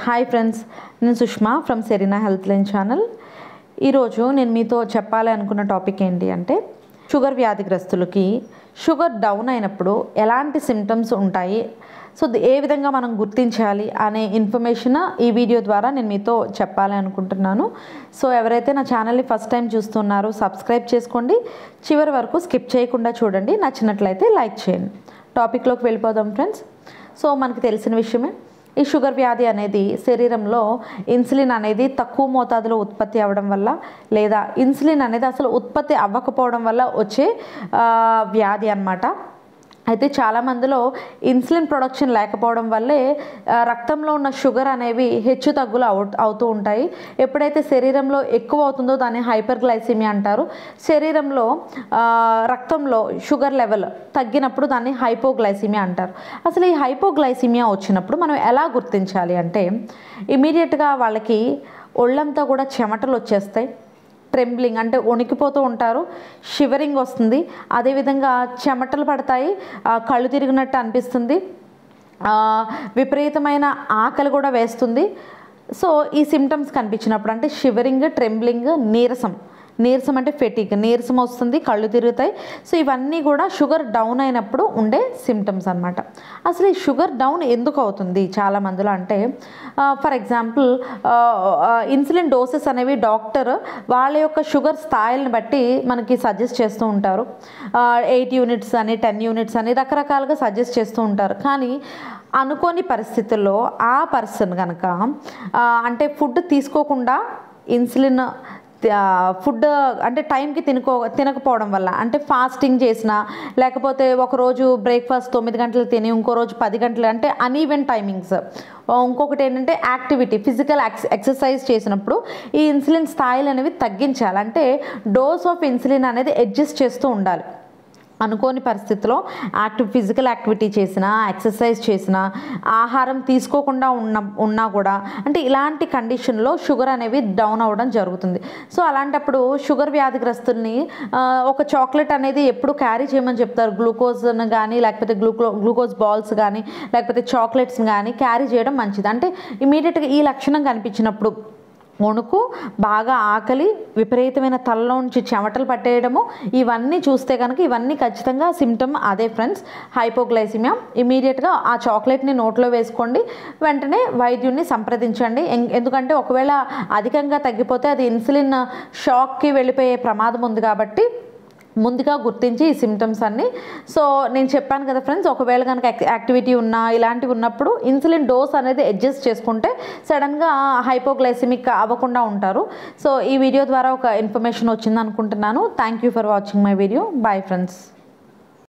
Hi friends, నేను Sushma from Serena health line channel. ఈరోజు నేను మీతో చెప్పాలి అనుకున్న టాపిక్ ఏంటి అంటే, షుగర్ వ్యాధిగ్రస్తులకి షుగర్ డౌన్ అయినప్పుడు ఎలాంటి సిమ్టమ్స్ ఉంటాయి, సో ఏ విధంగా మనం గుర్తించాలి అనే ఇన్ఫర్మేషన్ ఈ వీడియో ద్వారా నేను మీతో చెప్పాలి అనుకుంటున్నాను. సో ఎవరైతే నా ఛానల్ని ఫస్ట్ టైం చూస్తున్నారో సబ్స్క్రైబ్ చేసుకోండి, చివరి వరకు స్కిప్ చేయకుండా చూడండి, నచ్చినట్లయితే లైక్ చేయండి. టాపిక్లోకి వెళ్ళిపోదాం ఫ్రెండ్స్. సో మనకు తెలిసిన విషయమే, ఈ షుగర్ వ్యాధి అనేది శరీరంలో ఇన్సులిన్ అనేది తక్కువ మోతాదులో ఉత్పత్తి అవ్వడం వల్ల, లేదా ఇన్సులిన్ అనేది అసలు ఉత్పత్తి అవ్వకపోవడం వల్ల వచ్చే వ్యాధి అన్నమాట. అయితే చాలామందిలో ఇన్సులిన్ ప్రొడక్షన్ లేకపోవడం వల్లే రక్తంలో ఉన్న షుగర్ అనేవి హెచ్చు తగ్గులు అవుతూ ఉంటాయి. ఎప్పుడైతే శరీరంలో ఎక్కువ అవుతుందో దాన్ని హైపర్ గ్లైసిమియా అంటారు. శరీరంలో రక్తంలో షుగర్ లెవెల్ తగ్గినప్పుడు దాన్ని హైపోగ్లైసిమియా అంటారు. అసలు ఈ హైపోగ్లైసిమియా వచ్చినప్పుడు మనం ఎలా గుర్తించాలి అంటే, ఇమీడియట్గా వాళ్ళకి ఒళ్ళంతా కూడా చెమటలు వచ్చేస్తాయి, ట్రెంబ్లింగ్ అంటే వణికిపోతూ ఉంటారు, షివరింగ్ వస్తుంది, అదేవిధంగా చెమటలు పడతాయి, కళ్ళు తిరిగినట్టు అనిపిస్తుంది, విపరీతమైన ఆకలి కూడా వేస్తుంది. సో ఈ సిమ్టమ్స్ కనిపించినప్పుడు అంటే షివరింగ్, ట్రెంబ్లింగ్, నీరసం అంటే ఫెటిక్, నీరసం వస్తుంది, కళ్ళు తిరుగుతాయి. సో ఇవన్నీ కూడా షుగర్ డౌన్ అయినప్పుడు ఉండే సిమ్టమ్స్ అనమాట. అసలు ఈ షుగర్ డౌన్ ఎందుకు అవుతుంది చాలా మందిలో అంటే, ఫర్ ఎగ్జాంపుల్ ఇన్సులిన్ డోసెస్ అనేవి డాక్టర్ వాళ్ళ యొక్క షుగర్ స్థాయిలను బట్టి మనకి సజెస్ట్ చేస్తూ ఉంటారు. 8 యూనిట్స్ అని, 10 యూనిట్స్ అని రకరకాలుగా సజెస్ట్ చేస్తూ ఉంటారు. కానీ అనుకోని పరిస్థితుల్లో ఆ పర్సన్ కనుక అంటే ఫుడ్ తీసుకోకుండా ఇంసులిన్ ఫుడ్ అంటే టైంకి తినకపోవడం వల్ల, అంటే ఫాస్టింగ్ చేసిన, లేకపోతే ఒకరోజు బ్రేక్ఫాస్ట్ 9 గంటలు తిని ఇంకో రోజు 10 గంటలు, అంటే అన్ఈవెన్ టైమింగ్స్. ఇంకొకటి ఏంటంటే యాక్టివిటీ, ఫిజికల్ ఎక్సర్సైజ్ చేసినప్పుడు ఈ ఇన్సులిన్ స్థాయిలు అనేవి తగ్గించాలి. అంటే డోస్ ఆఫ్ ఇన్సులిన్ అనేది అడ్జస్ట్ చేస్తూ ఉండాలి. అనుకోని పరిస్థితిలో ఫిజికల్ యాక్టివిటీ చేసినా, ఎక్సర్సైజ్ చేసినా, ఆహారం తీసుకోకుండా ఉన్నా కూడా, అంటే ఇలాంటి కండిషన్లో షుగర్ అనేవి డౌన్ అవ్వడం జరుగుతుంది. సో అలాంటప్పుడు షుగర్ వ్యాధిగ్రస్తుల్ని ఒక చాక్లెట్ అనేది ఎప్పుడు క్యారీ చేయమని చెప్తారు. గ్లూకోజ్ను కానీ, లేకపోతే గ్లూకోజ్ బాల్స్ కానీ, లేకపోతే చాక్లెట్స్ కానీ క్యారీ చేయడం మంచిది. అంటే ఇమీడియట్గా ఈ లక్షణం కనిపించినప్పుడు వణుకు, బాగా ఆకలి, విపరీతమైన తలలో నుంచి చెమటలు పట్టేయడము, ఇవన్నీ చూస్తే కనుక ఇవన్నీ ఖచ్చితంగా సిమ్టమ్ అదే ఫ్రెండ్స్, హైపోగ్లైసిమియా. ఇమీడియట్గా ఆ చాక్లెట్ని నోట్లో వేసుకోండి, వెంటనే వైద్యుడిని సంప్రదించండి. ఎందుకంటే ఒకవేళ అధికంగా తగ్గిపోతే అది ఇన్సులిన్ షాక్కి వెళ్ళిపోయే ప్రమాదం ఉంది కాబట్టి ముందుగా గుర్తించి ఈ సిమ్టమ్స్ అన్నీ. సో నేను చెప్పాను కదా ఫ్రెండ్స్, ఒకవేళ కనుక యాక్టివిటీ ఉన్నా ఇలాంటివి ఉన్నప్పుడు ఇన్సులిన్ డోస్ అనేది అడ్జస్ట్ చేసుకుంటే సడన్గా హైపోగ్లైసిమిక్ అవ్వకుండా ఉంటారు. సో ఈ వీడియో ద్వారా ఒక ఇన్ఫర్మేషన్ వచ్చింది అనుకుంటున్నాను. Thank you for watching my video. Bye friends.